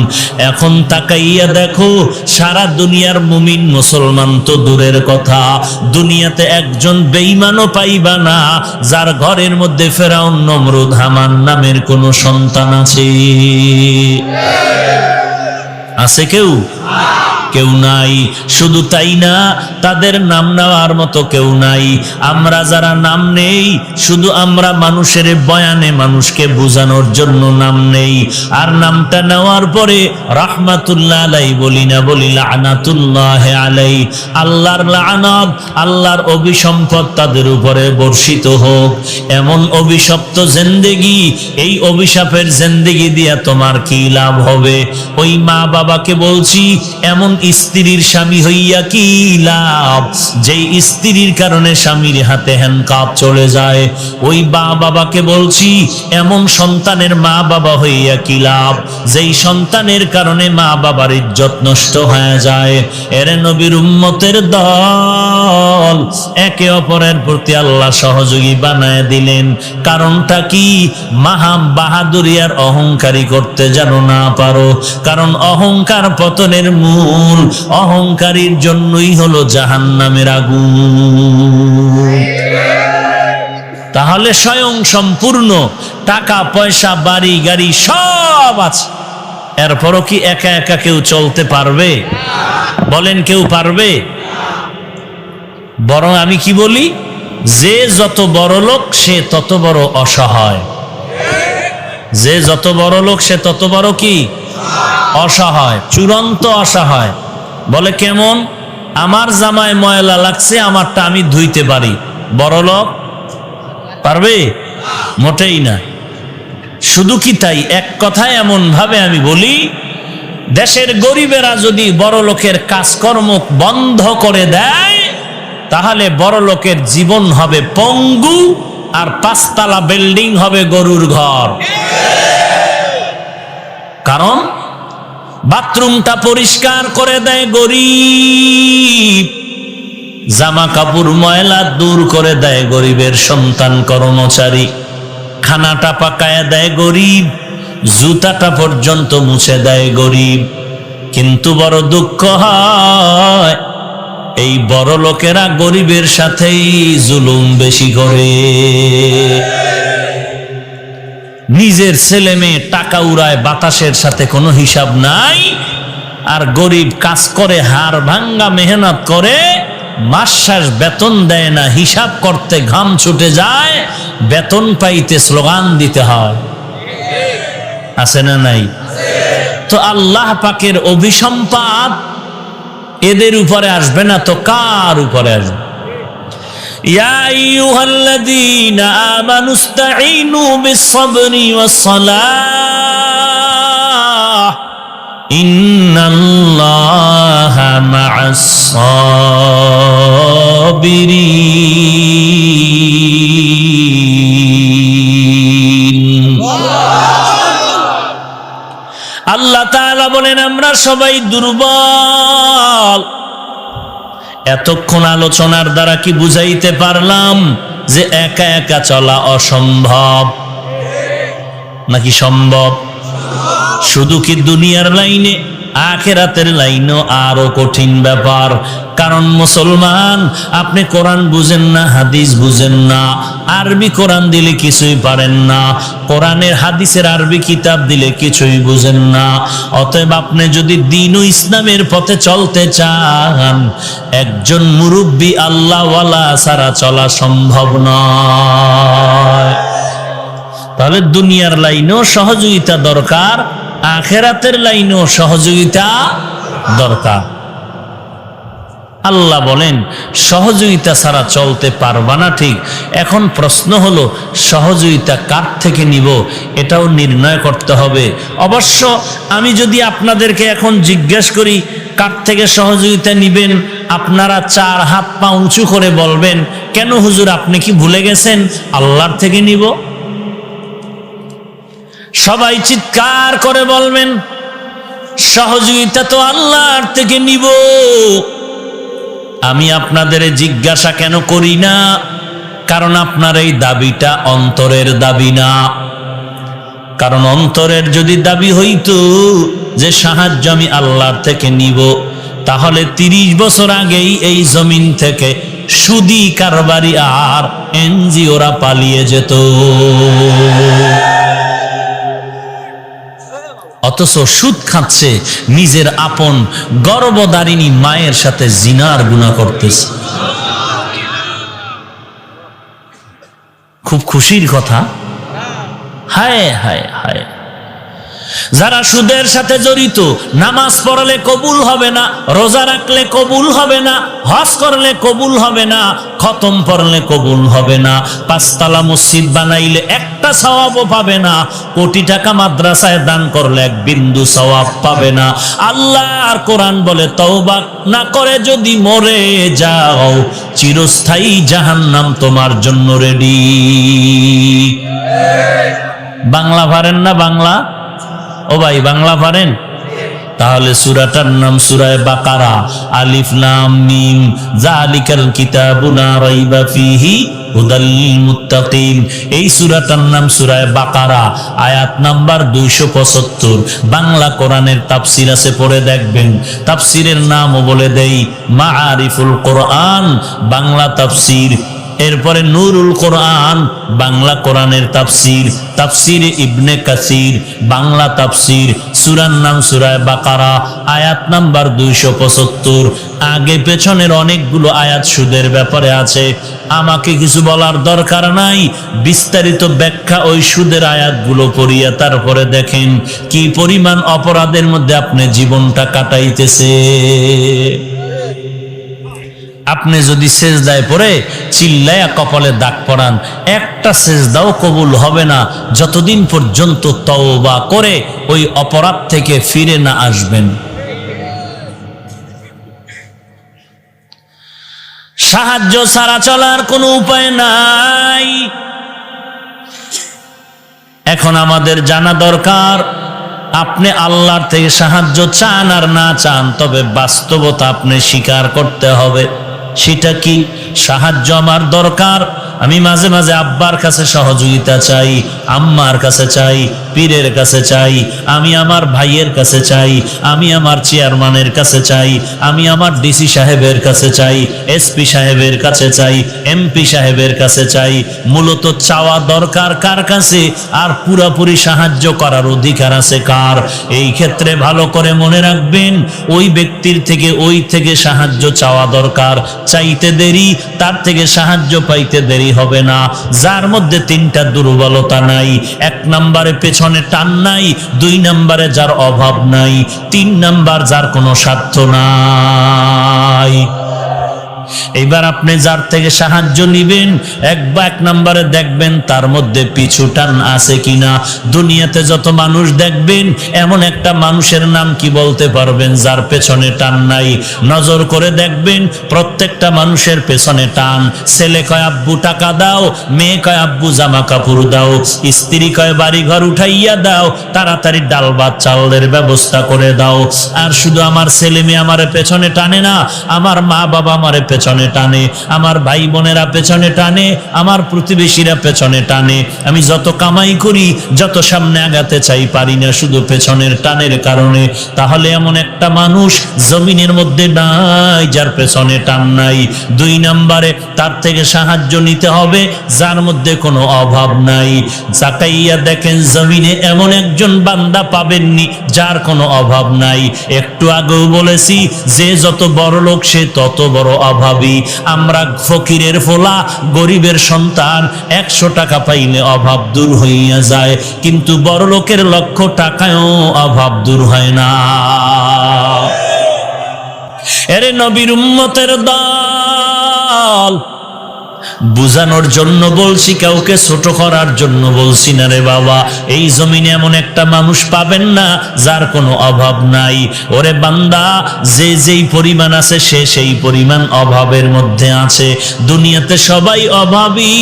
এখন তাকাইয়া দেখো, সারা দুনিয়ার মুমিন মুসলমান তো দূরের কথা, দুনিয়াতে একজন বেঈমানও পাইবা না যার ঘরের মধ্যে ফেরাউন, নমরুদ, হামান নামের কোন সন্তান আছে? আছে কেউ? কেউ নাই। শুধু তাই না, তাদের নাম নেওয়ার মতো কেউ নাই। আমরা যারা নাম নেই, শুধু আমরা মানুষের বয়ানে মানুষকে বোঝানোর জন্য নাম নেই। আর নামটা নেওয়ার পরে রাহমাতুল্লাহ আলাই বলি না, বলি লানাতুল্লাহ আলাই। আল্লাহর লানাত, আল্লাহর অভিসম্পদ তাদের উপরে বর্ষিত হোক। এমন অভিশপ্ত জিন্দেগি, এই অভিশাপের জিন্দেগি দিয়া তোমার কি লাভ হবে? ওই মা বাবাকে বলছি, এমন স্ত্রীর স্বামী হইয়া কি লাভ যেই স্ত্রীর কারণে স্বামীর হাতে হ্যান্ডকাপ চলে যায়? ওই মা বাবাকে বলছি, এমন সন্তানের মা বাবা হইয়া কি লাভ যেই সন্তানের কারণে মা বাবার ইজ্জত নষ্ট হয়ে যায়? এর নবীর উম্মতের দল, একে অপরের প্রতি আল্লাহ সহযোগী বানায় দিলেন। কারণটা কি? মাহা বাহাদুরি আর অহংকারী করতে যেন না পারো। কারণ অহংকার পতনের মূল, অহংকারীর জন্যই হলো জাহান্নামের আগুন। তাহলে স্বয়ং সম্পূর্ণ টাকা পয়সা বাড়ি গাড়ি সব আছে, এরপরও কি একা একা কেউ চলতে পারবে? বলেন, কেউ পারবে? বরং আমি কি বলি, যে যত বড় লোক সে তত বড় অসহায়। যে যত বড় লোক সে তত বড় কি? অসহায়, চূড়ান্ত অসহায়। বলে কেমন? আমার জামায় ময়লা লাগছে, আমারটা আমি ধুইতে পারি। বড় লোক পারবে? মোটেই না। শুধু কি তাই, এক কথায় এমন ভাবে আমি বলি, দেশের গরিবেরা যদি বড় লোকের কাজকর্ম বন্ধ করে দেয়, তাহলে বড় লোকের জীবন হবে পঙ্গু, আর 5 তলা বিল্ডিং হবে গরুর ঘর। কারণ বাথরুমটা পরিষ্কার করে দেয় গরিব, জামা কাপড় ময়লা দূর করে দেয় গরিবের সন্তান কর্মচারী, খানাটা পাকায় দেয় গরিব, জুতাটা পর্যন্ত মুছে দেয় গরিব। কিন্তু বড় দুঃখ হয়, এই বড় লোকেরা গরিবের সাথেই জুলুম বেশি করে। নিজের ছেলে মেয়ে টাকা উড়ায়, বাতাসের সাথে কোনো হিসাব নাই। আর গরিব কাজ করে, হাড় ভাঙ্গা মেহনত করে, মাস শেষ বেতন দেয় না, হিসাব করতে ঘাম ছুটে যায়, বেতন পাইতে স্লোগান দিতে হয়। আছে না নাই? তো আল্লাহ পাকের অভিসম্পাদ এদের উপরে আসবে না তো কার উপরে আসবে? ইয়া আইয়ুহাল্লাযীনা আমানু ইসতাঈনু বিস-সাবরি ওয়াস-সালাহ ইন্নাল্লাহা মা'আস-সাবিরিন। আল্লাহ তাআলা বলেন, আমরা সবাই দুর্বল। এতক্ষণ আলোচনার দ্বারা কি বুঝাইতে পারলাম যে একা একা চলা অসম্ভব নাকি সম্ভব? শুধু কি দুনিয়ার লাইনে, আখিরাতের লাইনও আরো কঠিন ব্যাপার। কারণ মুসলমান, আপনি কোরআন বুঝেন না, হাদিস বুঝেন না, আরবি কোরআন দিলে কিছুই পারেন না, কোরআনের হাদিসের আরবি কিতাব দিলে কিছুই বুঝেন না। অতএব আপনি যদি দ্বীন ও ইসলামের পথে চলতে চান, একজন মুরব্বী আল্লাহওয়ালা ছাড়া চলা সম্ভব নয়। তাহলে দুনিয়ার লাইনেও সহযোগিতা দরকার, আখিরাতের লাইনেও সহযোগিতা দরকার। আল্লাহ বলেন সহযোগিতা ছাড়া চলতে পারবা না, ঠিক। এখন প্রশ্ন হলো সহযোগিতা কার থেকে নিব, এটাও নির্ণয় করতে হবে। অবশ্য আমি যদি আপনাদেরকে এখন জিজ্ঞেস করি কার থেকে সহযোগিতা নিবেন, আপনারা 4 হাত পা উঁচু করে বলবেন, কেন হুজুর আপনি কি ভুলে গেছেন আল্লাহর থেকে নিব? সবাই চিৎকার করে বলবেন সহযোগিতা তো আল্লাহর থেকে নিব। আমি আপনাদের জিজ্ঞাসা কেন করি না? কারণ আপনার এই দাবিটা অন্তরের দাবি না। কারণ অন্তরের যদি দাবি হইতো যে সাহায্য আমি আল্লাহর থেকে নিব, তাহলে 30 বছর আগেই এই জমিন থেকে সুদি কারবারি আর এনজিওরা পালিয়ে যেত। অথচ সুদ খাচ্ছে, নিজের আপন গর্ভধারিণী মায়ের সাথে জিনার গুনাহ করতেছে। খুব খুশির কথা। হায় হায় হায়, যারা সুদের সাথে জড়িত, নামাজ পড়লে কবুল হবে না, রোজা রাখলে কবুল হবে না, হজ করলে কবুল হবে না, খতম পড়লে কবুল হবে না, 5 তলা মসজিদ বানাইলে একটা সওয়াবও পাবে না, কোটি টাকা মাদ্রাসায় দান করলে 1 বিন্দু সওয়াব পাবে না। আল্লাহর কোরআন বলে তওবা না করে যদি মরে যাও, চিরস্থায়ী জাহান্নাম তোমার জন্য রেডি। বাংলা পারেন না? বাংলা ও ভাই বাংলা পারেন? তাহলে সূরাটার নাম সূরা বাকারা। আলিফ লাম মিম যালিকাল কিতাবু লা রাইবা ফীহি হুদাল লিল মুত্তাকিন। এই সূরাটার নাম সূরা বাকারা, আয়াত নাম্বার 275। বাংলা কোরআনের তাফসীর আছে, পড়ে দেখবেন। তাফসীরের নামও বলে দেই, মাআরিফুল কোরআন বাংলা তাফসীর। এরপরে নূরুল কোরআন বাংলা কোরআনের তাফসীর, তাফসীরে ইবনে কাসির বাংলা তাফসীর। সূরার নাম সূরা বাকারা, আয়াত নাম্বার 275। আগে পেছনের অনেকগুলো আয়াত সুদের ব্যাপারে আছে, আমাকে কিছু বলার দরকার নাই। বিস্তারিত ব্যাখ্যা ওই সুদের আয়াতগুলো পড়িয়া তারপরে দেখেন কি পরিমাণ অপরাধের মধ্যে আপনি জীবনটা কাটাইতেছে। আপনি যদি সেজদায় পড়ে চিল্লায়া কপালে দাগ পড়ান, একটা সেজদাও কবুল হবে না যতদিন পর্যন্ত তওবা করে ওই অপরাধ থেকে ফিরে না আসবেন। সাহায্য ছাড়া চলার কোনো উপায় নাই। এখন আমাদের জানা দরকার, আপনি আল্লাহর থেকে সাহায্য চান আর না চান, তবে বাস্তবতা আপনি স্বীকার করতে হবে। সেটা কি? সাহায্য আমার দরকার, আমি মাঝে মাঝে আব্বার কাছে সহযোগিতা চাই, আম্মার কাছে চাই, পীরের কাছে চাই, আমি আমার ভাইয়ের কাছে চাই, আমি আমার চেয়ারম্যানের কাছে চাই, আমি আমার ডিসি সাহেবের কাছে চাই, এসপি সাহেবের কাছে চাই, এমপি সাহেবের কাছে চাই। মূলত চাওয়া দরকার কার কাছে, আর পুরাপুরি সাহায্য করার অধিকার আছে কার? এই ক্ষেত্রে ভালো করে মনে রাখবেন, ওই ব্যক্তির থেকে সাহায্য চাওয়া দরকার। চাইতে দেরি, তার থেকে সাহায্য পাইতে দেরি হবে না। যার মধ্যে 3টা দুর্বলতা নাই, 1 নম্বরে পেছনে টান নাই, 2 নম্বরে যার অভাব নাই, 3 নম্বর যার কোনো স্বার্থ নাই। এবার আপনি যার থেকে সাহায্য নিবেন, 1 নম্বরে দেখবেন তার মধ্যে পিছু টান আছে কিনা। দুনিয়াতে যত মানুষ দেখবেন, এমন একটা মানুষের নাম কি বলতে পারবেন যার পেছনে টান নাই? নজর করে দেখবেন, প্রত্যেকটা মানুষের পেছনে টান। ছেলে কয় আব্বু টাকা দাও, মেয়ে কয় আব্বু জামা কাপড় দাও, স্ত্রী কয় বাড়ি ঘর উঠাইয়া দাও, তাড়াতাড়ি ডাল ভাত চাউলের ব্যবস্থা করে দাও। আর শুধু আমার ছেলে মেয়ে আমারে পেছনে টানে না, আমার মা বাবা আমারে পেছনে টানে, আমার ভাই বোনেরা পেছনে টানে, আমার প্রতিবেশীরা পেছনে টানে। আমি যত কামাই করি, যত সামনে আগাতে চাই, পারি না শুধু পেছনের টানের কারণে। তাহলে এমন একটা মানুষ জমিনের মধ্যে নাই যার পেছনে টান নাই। 2 নম্বরে তার থেকে সাহায্য নিতে হবে যার মধ্যে কোনো অভাব নাই। যাকাইয়া দেখেন জমিনে এমন একজন বান্দা পাবেননি যার কোনো অভাব নাই। একটু আগেও বলেছি, যে যত বড় লোক সে তত বড় অভাবী। আমরা ফকিরের ফোলা, গরিবের সন্তান, 100 টাকা পাইলে অভাব দূর হইয়া যায়, কিন্তু বড় লোকের 1,00,000 টাকায়ও অভাব দূর হয় না। এরে নবীর উম্মতের দল, বুঝানোর জন্য বলছি, কাউকে ছোট করার জন্য বলছি না রে বাবা। এই জমিনে এমন একটা মানুষ পাবেন না যার কোনো অভাব নাই। ওরে বান্দা, যে যেই পরিমাণ আছে সে সেই পরিমাণ অভাবের মধ্যে আছে। দুনিয়াতে সবাই অভাবী।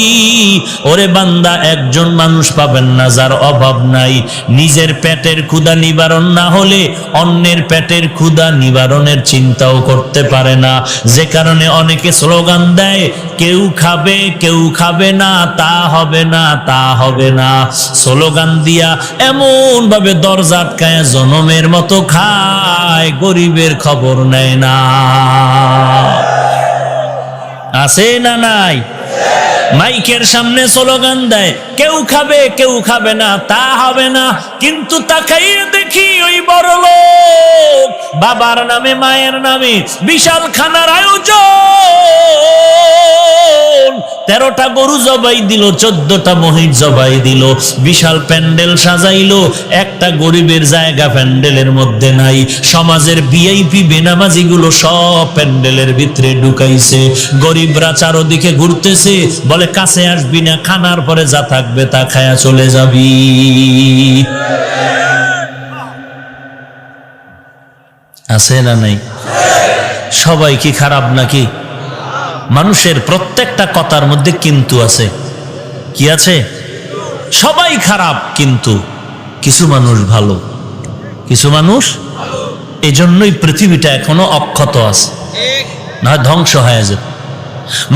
ওরে বান্দা, একজন মানুষ পাবেন না যার অভাব নাই। নিজের পেটের ক্ষুধা নিবারণ না হলে অন্যের পেটের ক্ষুধা নিবারণের চিন্তাও করতে পারে না। যে কারণে অনেকে স্লোগান দেয়, কেউ খাবে কেউ খাবে না, তা হবে না, তা হবে না। স্লোগান দিয়া এমন ভাবে দরজা আটকায় জনমের মতো খায়, গরিবের খবর নেয় না। আছে না নাই? মাইকের সামনে স্লোগান দেয়, কেউ খাবে কেউ খাবে না, তা হবে না। কিন্তু তাকাইয়ে দেখি ওই বড় লোক বাবার নামে মায়ের নামে বিশাল খানার আয়োজন, 13টা গরু জবাই দিল, 14টা মহিষ জবাই দিল, বিশাল প্যান্ডেল সাজাইলো। একটা গরিবের জায়গা প্যান্ডেলের মধ্যে নাই। সমাজের ভিআইপি বেনামাজি গুলো সব প্যান্ডেলের ভিতরে ঢুকাইছে। গরিবরা চারদিকে ঘুরতেছে, বলে কাছে আসবি না, খানার পরে যা থাকবে তা খায়া চলে যাবি। আছে না নাই? সবাই কি খারাপ নাকি? মানুষের প্রত্যেকটা কথার মধ্যে কিন্তু আছে। কি আছে? সবাই খারাপ, কিন্তু কিছু মানুষ ভালো, কিছু মানুষ। এজন্যই পৃথিবীটা এখনো অক্ষত আছে, না ধ্বংস হয়ে যাবে।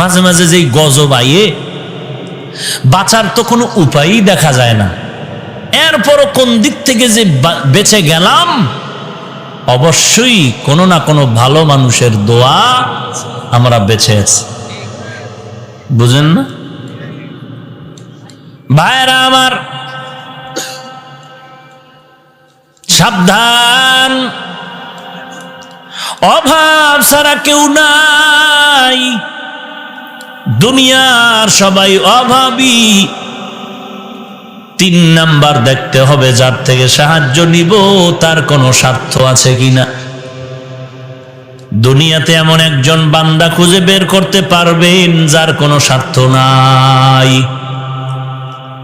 মাঝে মাঝে যেই গজব আইয়ে, বাঁচার তো কোনো উপায়ই দেখা যায় না। এরপরও কোন দিক থেকে যে বেঁচে গেলাম, অবশ্যই কোনো না কোনো ভালো মানুষের দোয়া আমরা বেঁচে আছি। বুঝেন না ভাইরা আমার? সাবধান, অভাব ছাড়া কেউ নাই। দুনিয়ার সবাই অভাবী। 3 নাম্বার দেখতে হবে, যার থেকে সাহায্য নিব তার কোনো স্বার্থ আছে কিনা। দুনিয়াতে এমন একজন বান্দা খুঁজে বের করতে পারবেন যার কোনো স্বার্থ নাই?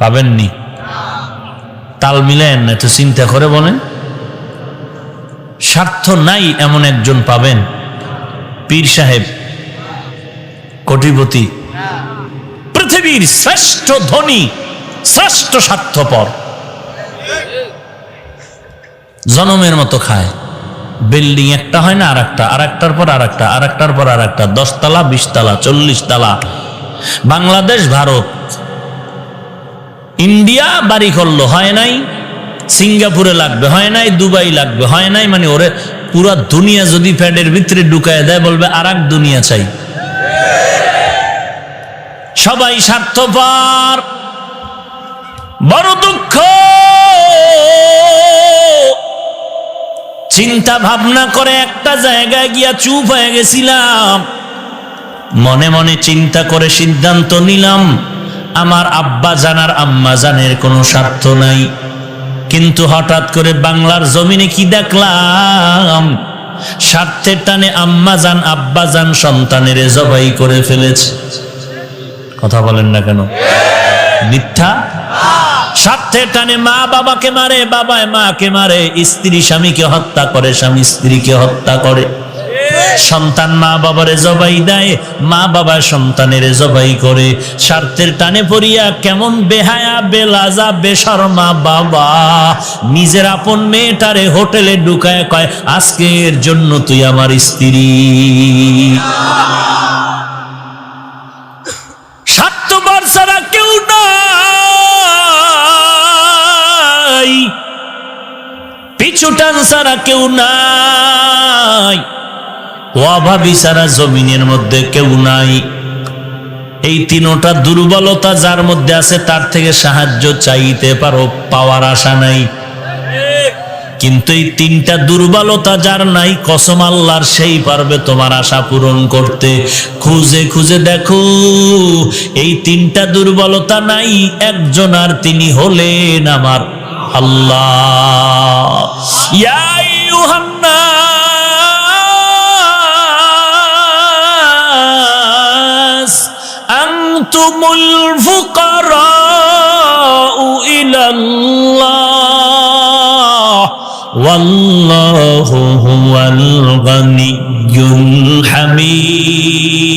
পাবেননি? তাল মিলেন না, একটু চিন্তা করে বলেন। স্বার্থ নাই এমন একজন পাবেন? পীর সাহেব, কোটিপতি, পৃথিবীর শ্রেষ্ঠ ধনী, শ্রেষ্ঠ স্বার্থপর, জনমের মতো খায়। বিল্ডিং একটা হয় না আরেকটা, আরেকটার পর আরেকটা, আরেকটার পর আরেকটা, 10 তলা 20 তলা 40 তলা। বাংলাদেশ, ভারত, ইন্ডিয়া বাড়ি করলো, হয় নাই। সিঙ্গাপুরে লাগবে, হয় নাই। দুবাই লাগবে, হয় নাই। মানে ওরে পুরা দুনিয়া যদি প্যাডের ভিতরে ঢুকায় দেয়, বলবে আর এক দুনিয়া চাই। সবাই স্বার্থপর। বড় দুঃখ। চিন্তা ভাবনা করে একটা জায়গায় গিয়া চুপ হয়ে গেছিলাম। মনে মনে চিন্তা করে সিদ্ধান্ত নিলাম, আমার আব্বা জানার আম্মা জানের কোনো স্বার্থ নাই। কিন্তু হঠাৎ করে বাংলার জমিনে কি দেখলাম, স্বার্থের টানে আম্মা জান আব্বা জান সন্তানের জবাই করে ফেলেছে। কথা বলেন না কেন? মিথ্যা? স্বার্থের টানে মা বাবাকে মারে, বাবায় মাকে মারে, স্ত্রী স্বামীকে হত্যা করে, স্বামী স্ত্রীকে হত্যা করে, সন্তান মা বাবারে জবাই দেয়, মা বাবা সন্তানের জবাই করে। স্বার্থের টানে পড়িয়া কেমন বেহায়া বেলাজা বেশরমা বাবা নিজের আপন মেয়েটারে হোটেলে ঢুকায় কয়, আজকের জন্য তুই আমার স্ত্রী। স্বার্থপর ছাড়া কেউ নাই, পিছু টান ছাড়া কেউ নাই, অভাবী ছাড়া জমিনের মধ্যে কেউ নাই। এই 3টা দুর্বলতা যার মধ্যে আছে তার থেকে সাহায্য চাইতে পারো, পাওয়ার আশা নাই। কিন্তু এই 3টা দুর্বলতা যার নাই, কসম আল্লাহর, সেই পারবে তোমার আশা পূরণ করতে। খুঁজে খুঁজে দেখো, এই 3টা দুর্বলতা নাই একজন, আর তিনি হলেন আমার আল্লাহ। ইয়া আইয়ুহান নাস আনতুমুল ফুকারাউ ইলাল্লাহ ওয়াল্লাহু হুয়াল গানিয়্যুল হামিদ।